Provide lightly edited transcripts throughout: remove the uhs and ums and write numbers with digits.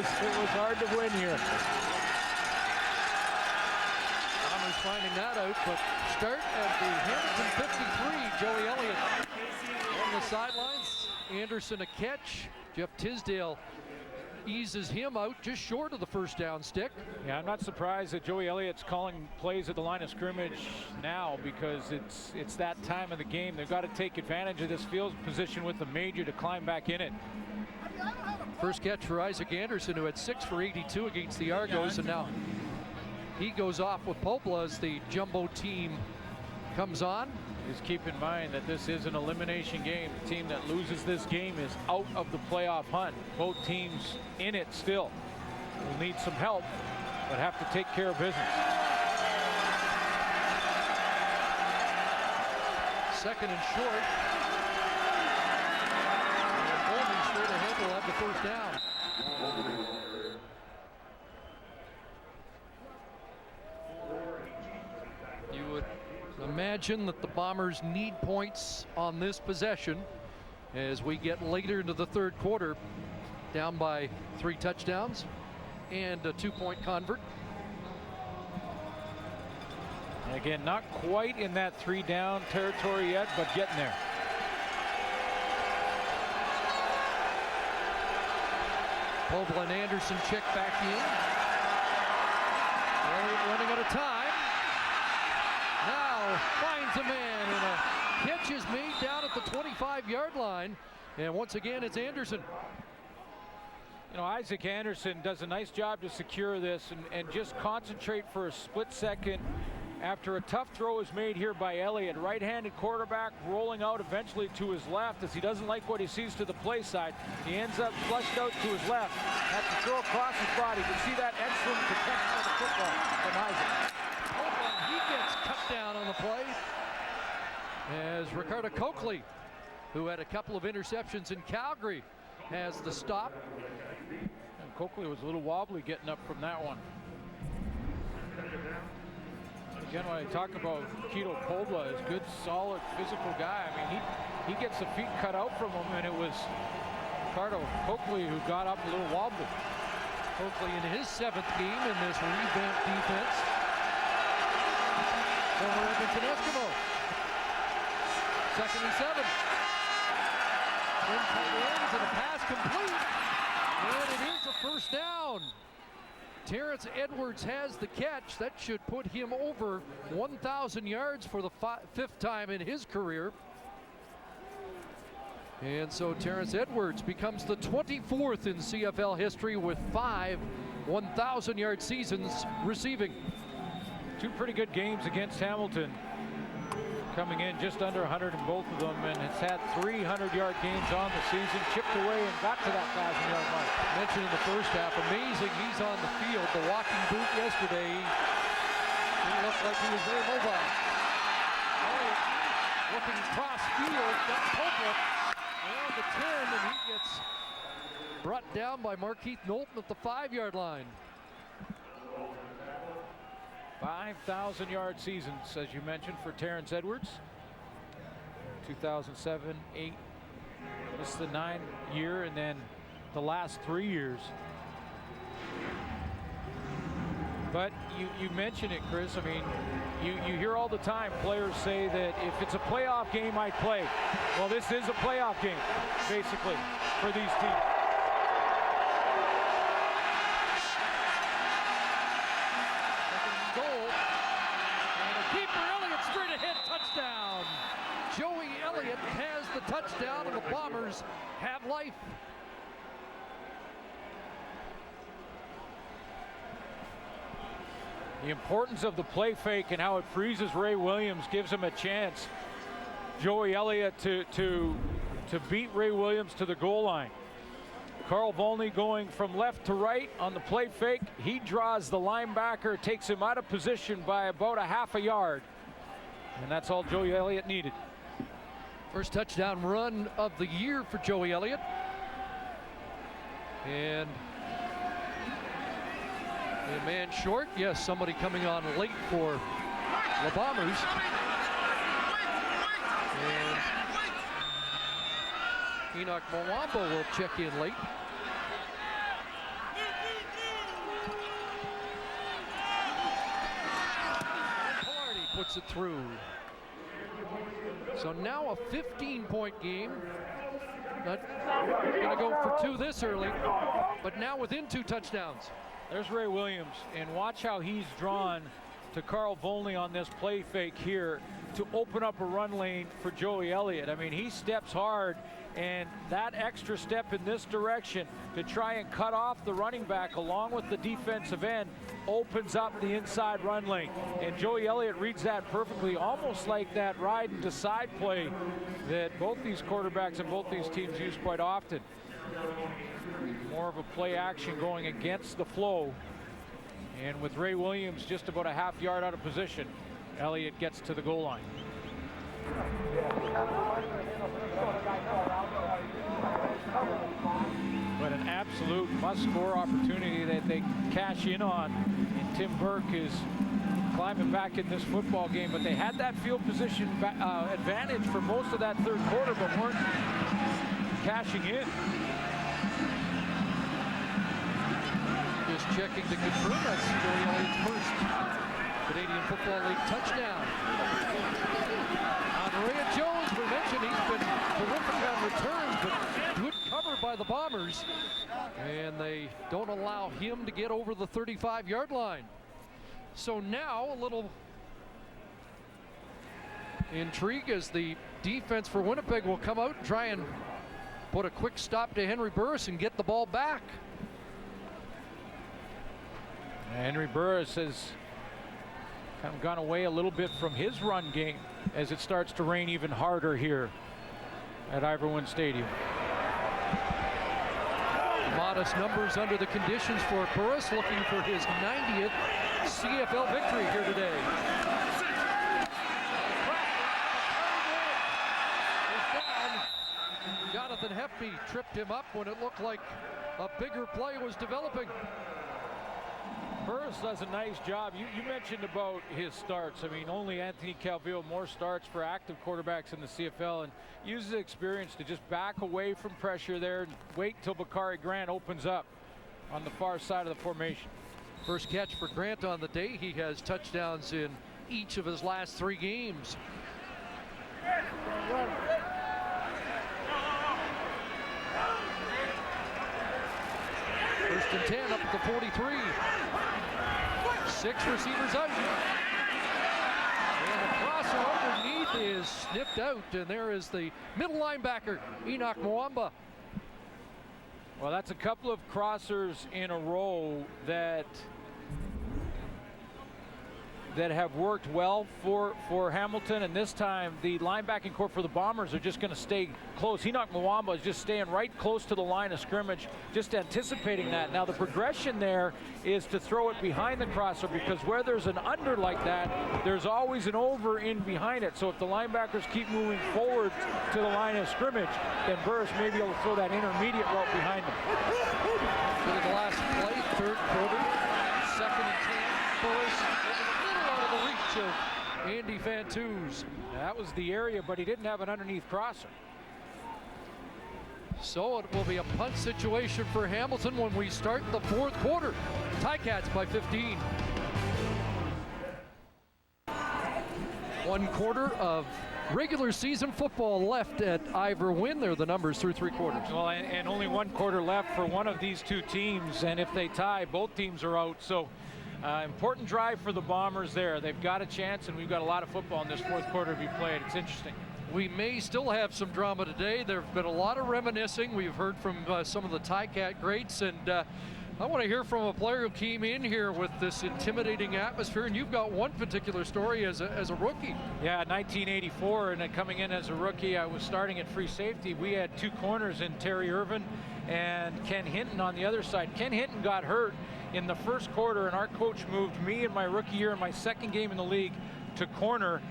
was hard to win here. Bombers finding that out, but start at the Hamilton 53. Joey Elliott on the sidelines. Anderson a catch. Jeff Tisdale eases him out just short of the first down stick. Yeah, I'm not surprised that Joey Elliott's calling plays at the line of scrimmage now, because it's that time of the game. They've got to take advantage of this field position with the major to climb back in it. First catch for Isaac Anderson, who had 6 for 82 against the Argos, and now he goes off with Popla as the jumbo team comes on. Just keep in mind that this is an elimination game. The team that loses this game is out of the playoff hunt. Both teams in it still will need some help, but have to take care of business. Second and short. And Bowman straight ahead will have the first down. You would imagine that the Bombers need points on this possession as we get later into the third quarter, down by 3 touchdowns and a 2-point convert. And again, not quite in that 3-down territory yet, but getting there. Povla and Anderson check back in. Running out of time. Now finds a man, and a catch is made down at the 25-yard line. And once again, it's Anderson. You know, Isaac Anderson does a nice job to secure this and just concentrate for a split second after a tough throw is made here by Elliott. Right-handed quarterback rolling out eventually to his left as he doesn't like what he sees to the play side. He ends up flushed out to his left. Has to throw across his body. You can see that excellent protection of the football from Isaac. He gets cut down on the play as Ricardo Coakley, who had a couple of interceptions in Calgary, has the stop. And Coakley was a little wobbly getting up from that one. Again, when I talk about Keto Pobla, is a good, solid, physical guy. I mean, he gets the feet cut out from him, and it was Ricardo Coakley who got up a little wobbly. Coakley in his 7th game in this revamped defense. Former Edmonton Eskimo. 2nd and 7. Tight ends and a pass complete. And it is a first down. Terrence Edwards has the catch. That should put him over 1,000 yards for the 5th time in his career. And so Terrence Edwards becomes the 24th in CFL history with 5 1,000-yard seasons receiving. 2 pretty good games against Hamilton. Coming in just under 100 in both of them, and it's had 300-yard games on the season, chipped away and got to that 1,000-yard mark. Mentioned in the first half, amazing he's on the field. The walking boot yesterday, he looked like he was very mobile. Looking cross field, got Popla around the 10, and he gets brought down by Markeith Knowlton at the 5-yard line. 5,000-yard seasons, as you mentioned, for Terrence Edwards. 2007, 8. This is the 9th year, and then the last 3 years. But you mentioned it, Chris. I mean, you hear all the time players say that if it's a playoff game, I'd play. Well, this is a playoff game, basically, for these teams. Joey Elliott has the touchdown, and the Bombers have life. The importance of the play fake and how it freezes Ray Williams gives him a chance. Joey Elliott to beat Ray Williams to the goal line. Carl Volney going from left to right on the play fake. He draws the linebacker, takes him out of position by about a half a yard. And that's all Joey Elliott needed. First touchdown run of the year for Joey Elliott. And a man short. Yes, somebody coming on late for the Bombers. And Enoch Mwamba will check in late. puts it through. So now a 15-point game. Not going to go for two this early, but now within 2 touchdowns. There's Ray Williams, and watch how he's drawn to Carl Volney on this play fake here to open up a run lane for Joey Elliott. I mean, he steps hard, and that extra step in this direction to try and cut off the running back along with the defensive end opens up the inside run lane. And Joey Elliott reads that perfectly, almost like that ride and decide play that both these quarterbacks and both these teams use quite often. More of a play action going against the flow. And with Ray Williams just about a half yard out of position, Elliott gets to the goal line. But an absolute must-score opportunity that they cash in on. And Tim Burke is climbing back in this football game. But they had that field position advantage for most of that third quarter, but weren't cashing in. Just checking to confirm that's Joey Elliott's first Canadian Football League touchdown. Andrea Jones, we mentioned he's been terrific on returns, but good cover by the Bombers. And they don't allow him to get over the 35-yard line. So now a little intrigue as the defense for Winnipeg will come out and try and put a quick stop to Henry Burris and get the ball back. Henry Burris has kind of gone away a little bit from his run game as it starts to rain even harder here at Ivor Stadium. Modest numbers under the conditions for Burris, looking for his 90th CFL victory here today. Jonathan Hefty tripped him up when it looked like a bigger play was developing. Burris does a nice job. You mentioned about his starts. I mean, only Anthony Calvillo more starts for active quarterbacks in the CFL, and uses experience to just back away from pressure there and wait till Bakari Grant opens up on the far side of the formation. First catch for Grant on the day. He has touchdowns in each of his last 3 games. First and 10 up at the 43. 6 receivers out. And the crosser underneath is snipped out, and there is the middle linebacker, Enoch Mwamba. Well, that's a couple of crossers in a row that have worked well for Hamilton, and this time the linebacking corps for the Bombers are just going to stay close. Enoch Mwamba is just staying right close to the line of scrimmage, just anticipating that. Now the progression there is to throw it behind the crosser, because where there's an under like that, there's always an over in behind it. So if the linebackers keep moving forward to the line of scrimmage, then Burris may be able to throw that intermediate route behind them. Look at the last play, third quarter, 2nd and 10. Burris the reach of Andy Fantuz. That was the area, but he didn't have an underneath crosser. So it will be a punt situation for Hamilton when we start the 4th quarter. Ticats by 15. 1 quarter of regular season football left at Ivor Wynn. They're the numbers through 3 quarters. Well, and only 1 quarter left for one of these 2 teams, and if they tie, both teams are out. So important drive for the Bombers there. They've got a chance, and we've got a lot of football in this 4th quarter to be played. It's interesting. We may still have some drama today. There have been a lot of reminiscing. We've heard from some of the Ticat greats, and I want to hear from a player who came in here with this intimidating atmosphere, and you've got one particular story as a rookie. Yeah, 1984, and coming in as a rookie, I was starting at free safety. We had 2 corners in Terry Irvin and Ken Hinton on the other side. Ken Hinton got hurt in the 1st quarter, and our coach moved me in my rookie year in my 2nd game in the league to corner.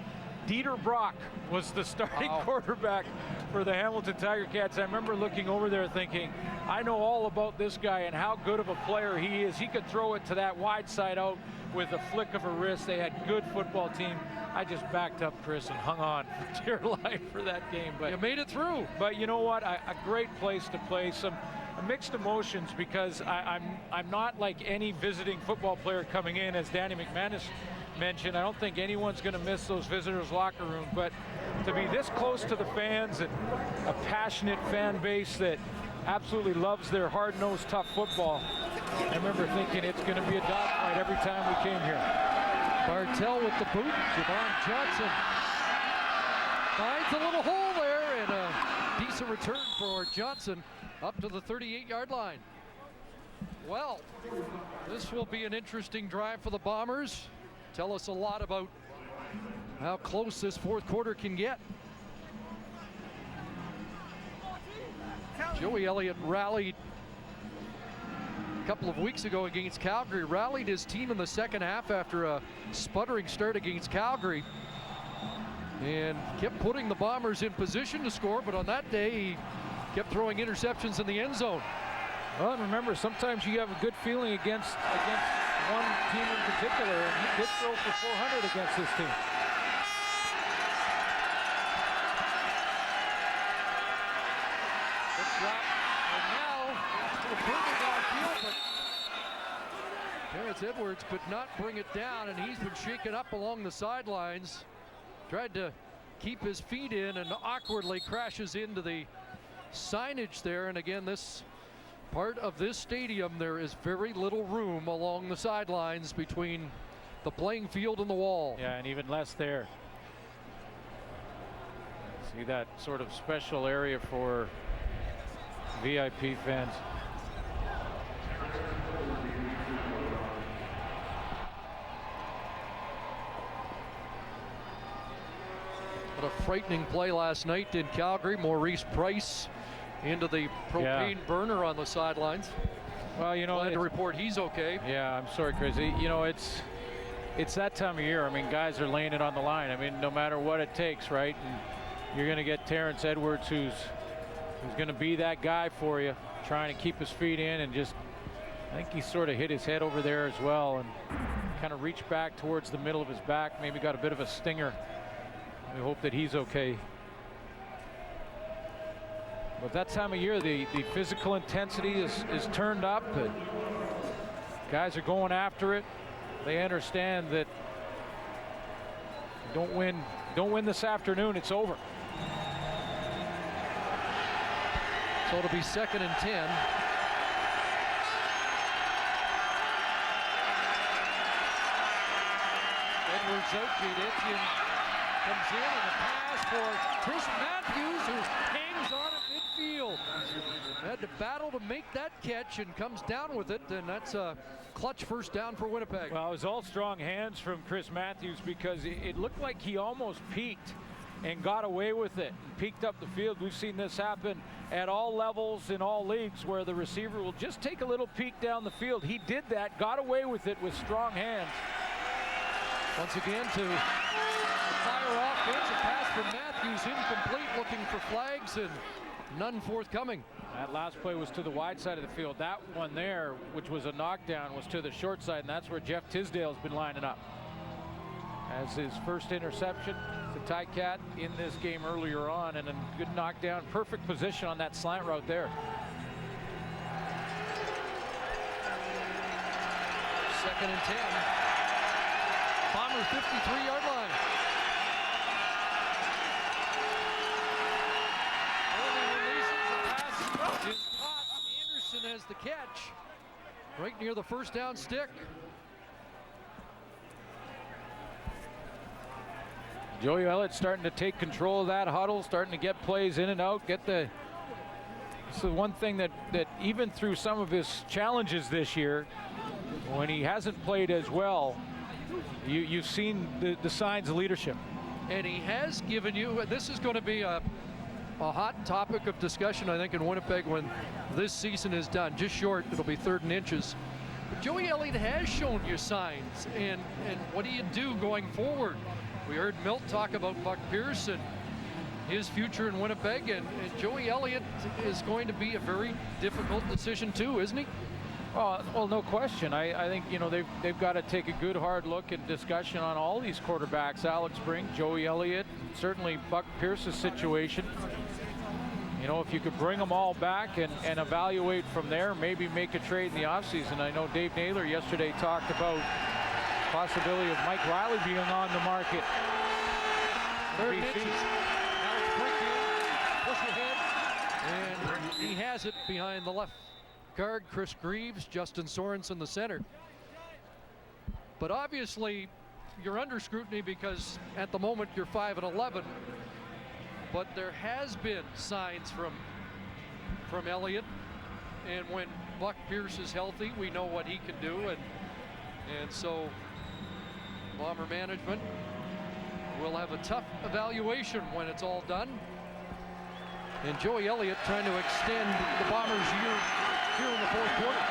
Dieter Brock was the starting quarterback for the Hamilton Tiger Cats. I remember looking over there thinking, I know all about this guy and how good of a player he is. He could throw it to that wide side out with a flick of a wrist. They had good football team. I just backed up Chris and hung on for dear life for that game. But you made it through. But you know what? A great place to play. Some mixed emotions, because I'm not like any visiting football player coming in, as Danny McManus mentioned, I don't think anyone's going to miss those visitors' locker room, but to be this close to the fans and a passionate fan base that absolutely loves their hard-nosed, tough football, I remember thinking it's going to be a dogfight every time we came here. Bartel with the boot. Javon Johnson finds a little hole there, and a decent return for Johnson up to the 38-yard line. Well, this will be an interesting drive for the Bombers. Tell us a lot about how close this fourth quarter can get. Joey Elliott rallied a couple of weeks ago against Calgary, rallied his team in the second half after a sputtering start against Calgary, and kept putting the Bombers in position to score, but on that day he kept throwing interceptions in the end zone. Well, and remember, sometimes you have a good feeling against one team in particular, and he did throw for 400 against this team. Good drop, and now a further downfield, but Terrence Edwards could not bring it down, and he's been shaken up along the sidelines. Tried to keep his feet in and awkwardly crashes into the signage there. And again, this part of this stadium, there is very little room along the sidelines between the playing field and the wall. Yeah, and even less there. See that sort of special area for VIP fans. What a frightening play last night in Calgary. Maurice Price into the propane burner on the sidelines. Well, you know, glad to report he's okay. Yeah, I'm sorry, Chris. You know, it's that time of year. I mean, guys are laying it on the line. I mean, no matter what it takes, right? And you're going to get Terrence Edwards, who's going to be that guy for you, trying to keep his feet in, and just, I think he sort of hit his head over there as well, and kind of reached back towards the middle of his back. Maybe got a bit of a stinger. We hope that he's okay. But that time of year, the physical intensity is turned up. And guys are going after it. They understand that don't win this afternoon, it's over. So it'll be 2nd and 10. Edwards out, Jade Etienne comes in, and a pass for Chris Matthews, who hangs on at midfield. Had to battle to make that catch and comes down with it, and that's a clutch first down for Winnipeg. Well, it was all strong hands from Chris Matthews, because it looked like he almost peaked and got away with it and peeked up the field. We've seen this happen at all levels in all leagues, where the receiver will just take a little peek down the field. He did that, got away with it with strong hands. Once again to fire offense, a pass from Matthews, incomplete, looking for flags and none forthcoming. That last play was to the wide side of the field. That one there, which was a knockdown, was to the short side, and that's where Jeff Tisdale's been lining up. As his first interception, the Ticat in this game earlier on, and a good knockdown, perfect position on that slant route there. 2nd and 10. Bomber 53-yard line. Early releases, the pass is caught. Anderson has the catch right near the first down stick. Joey Elliott starting to take control of that huddle, starting to get plays in and out, so one thing that even through some of his challenges this year, when he hasn't played as well, you've seen the signs of leadership. And he has given you, this is going to be a hot topic of discussion, I think, in Winnipeg when this season is done. Just short, it'll be 3rd and inches. But Joey Elliott has shown you signs, and what do you do going forward? We heard Milt talk about Buck Pierce and his future in Winnipeg, and Joey Elliott is going to be a very difficult decision too, isn't he? Well, no question. I think, you know, they've got to take a good hard look and discussion on all these quarterbacks. Alex Brink, Joey Elliott, certainly Buck Pierce's situation. You know, if you could bring them all back and evaluate from there, maybe make a trade in the offseason. I know Dave Naylor yesterday talked about Possibility of Mike Riley being on the market. Third and inches. Now it's break in, push ahead, and he has it behind the left guard, Chris Greaves, Justin Sorensen, the center. But obviously, you're under scrutiny because at the moment you're 5-11. But there has been signs from Elliott, and when Buck Pierce is healthy, we know what he can do, and so Bomber management will have a tough evaluation when it's all done. And Joey Elliott trying to extend the Bombers' year here in the fourth quarter.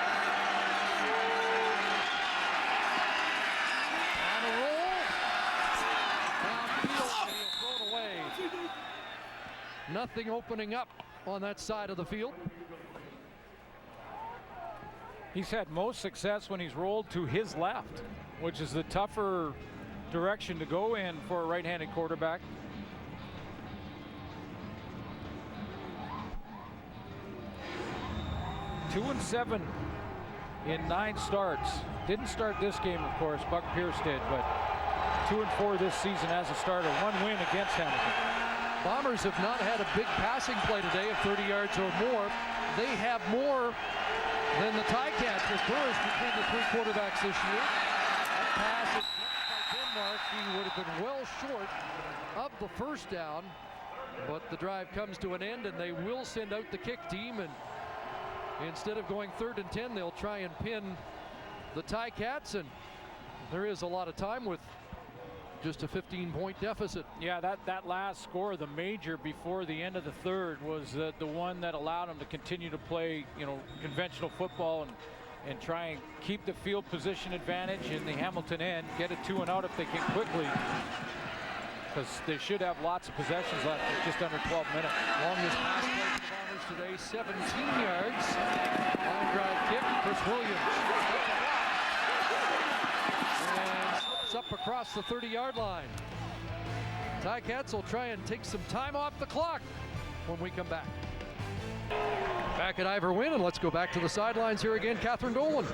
On a roll. Downfield, and he'll throw it away. Nothing opening up on that side of the field. He's had most success when he's rolled to his left, which is the tougher direction to go in for a right-handed quarterback. Two and 7 in 9 starts. Didn't start this game, of course. Buck Pierce did, but 2 and 4 this season as a starter. 1 win against Hamilton. Bombers have not had a big passing play today of 30 yards or more. They have more than the Ticats with Burris between the 3 quarterbacks this year. That pass is by Denmark. He would have been well short of the first down, but the drive comes to an end, and they will send out the kick team, and instead of going 3rd and 10, they'll try and pin the Ticats, and there is a lot of time with just a 15-point deficit. Yeah, that last score, the major before the end of the third, was the one that allowed them to continue to play, conventional football and try and keep the field position advantage in the Hamilton end, get it 2 and out if they can quickly, because they should have lots of possessions left with just under 12 minutes. Longest pass play for the Bombers today, 17 yards. Line drive kick, Chris Williams. And slips up across the 30-yard line. Ticats will try and take some time off the clock when we come back. Back at Ivor Wynn, and let's go back to the sidelines here again. Catherine Dolan.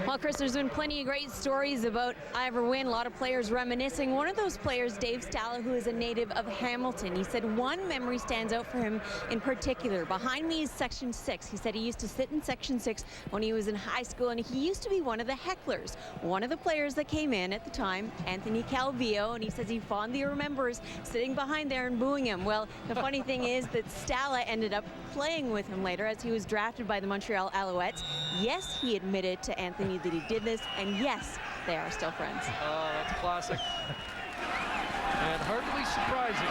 Well, Chris, there's been plenty of great stories about Ivor Wynn. A lot of players reminiscing. One of those players, Dave Stala, who is a native of Hamilton. He said one memory stands out for him in particular. Behind me is Section 6. He said he used to sit in Section 6 when he was in high school, and he used to be one of the hecklers. One of the players that came in at the time, Anthony Calvillo, and he says he fondly remembers sitting behind there and booing him. Well, the funny thing is that Stala ended up playing with him later as he was drafted by the Montreal Alouettes. Yes, he admitted to Anthony that he did this, and yes, they are still friends. Oh, that's classic. And hardly surprising.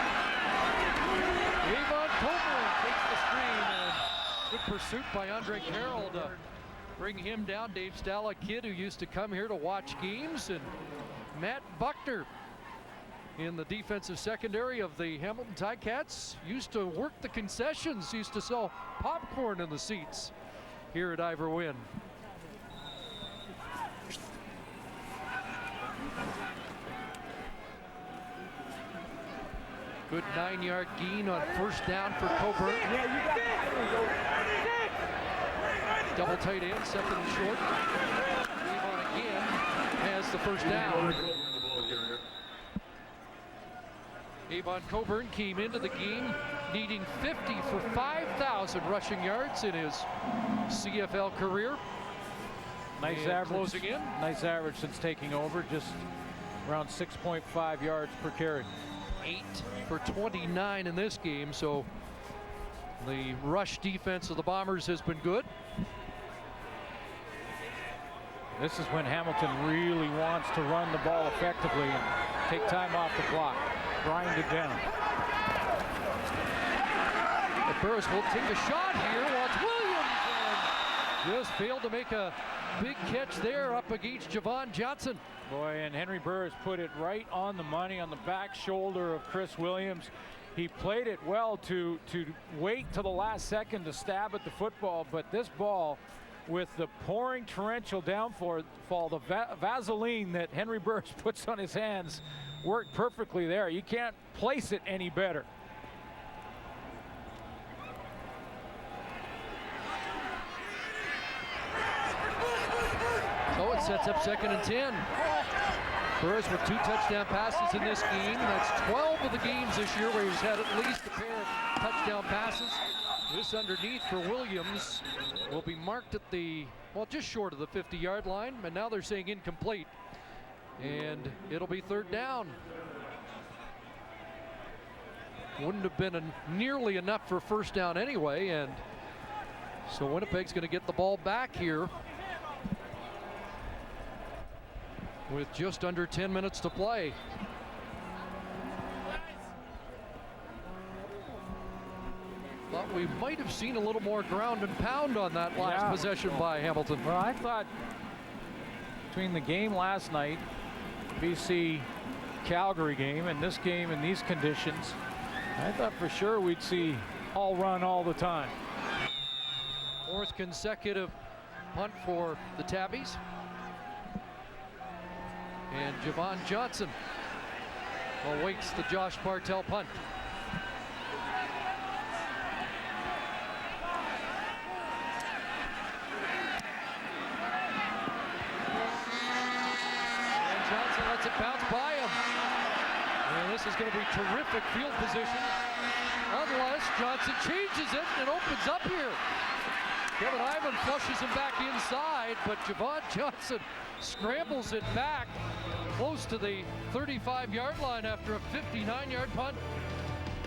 Avon Coburn takes the screen, and good pursuit by Andre Carroll to bring him down. Dave Stala, a kid who used to come here to watch games, and Matt Buckner in the defensive secondary of the Hamilton Ticats, used to work the concessions, used to sell popcorn in the seats here at Ivor Wynn. Good 9-yard gain on first down for Coburn. Double tight end, 2nd and short. Avon again has the first down. Avon Coburn came into the game needing 50 for 5,000 rushing yards in his CFL career. Nice And average. closing in. Nice average since taking over, just around 6.5 yards per carry. 8 for 29 in this game, so the rush defense of the Bombers has been good. This is when Hamilton really wants to run the ball effectively and take time off the clock, grind it down. But Burris will take a shot here. Wants Williams, and just failed to make a big catch there up against Javon Johnson. Boy, and Henry Burris put it right on the money on the back shoulder of Chris Williams. He played it well to wait till the last second to stab at the football, but this ball, with the pouring torrential downfall, the Vaseline that Henry Burris puts on his hands worked perfectly there. You can't place it any better. So it sets up 2nd and 10. Burris with 2 touchdown passes in this game. That's 12 of the games this year where he's had at least a pair of touchdown passes. This underneath for Williams will be marked at the, well, just short of the 50-yard line, and now they're saying incomplete. And it'll be 3rd down. Wouldn't have been nearly enough for 1st down anyway, and so Winnipeg's going to get the ball back here with just under 10 minutes to play. Thought we might have seen a little more ground and pound on that last possession by Hamilton. Well, I thought between the game last night, BC Calgary game, and this game in these conditions, I thought for sure we'd see all run all the time. 4th consecutive punt for the Tabbies. And Javon Johnson awaits the Josh Bartel punt. And Johnson lets it bounce by him. And this is going to be terrific field position unless Johnson changes it and opens up here. Kevin Ivan flushes him back inside, but Javon Johnson scrambles it back close to the 35-yard line after a 59-yard punt.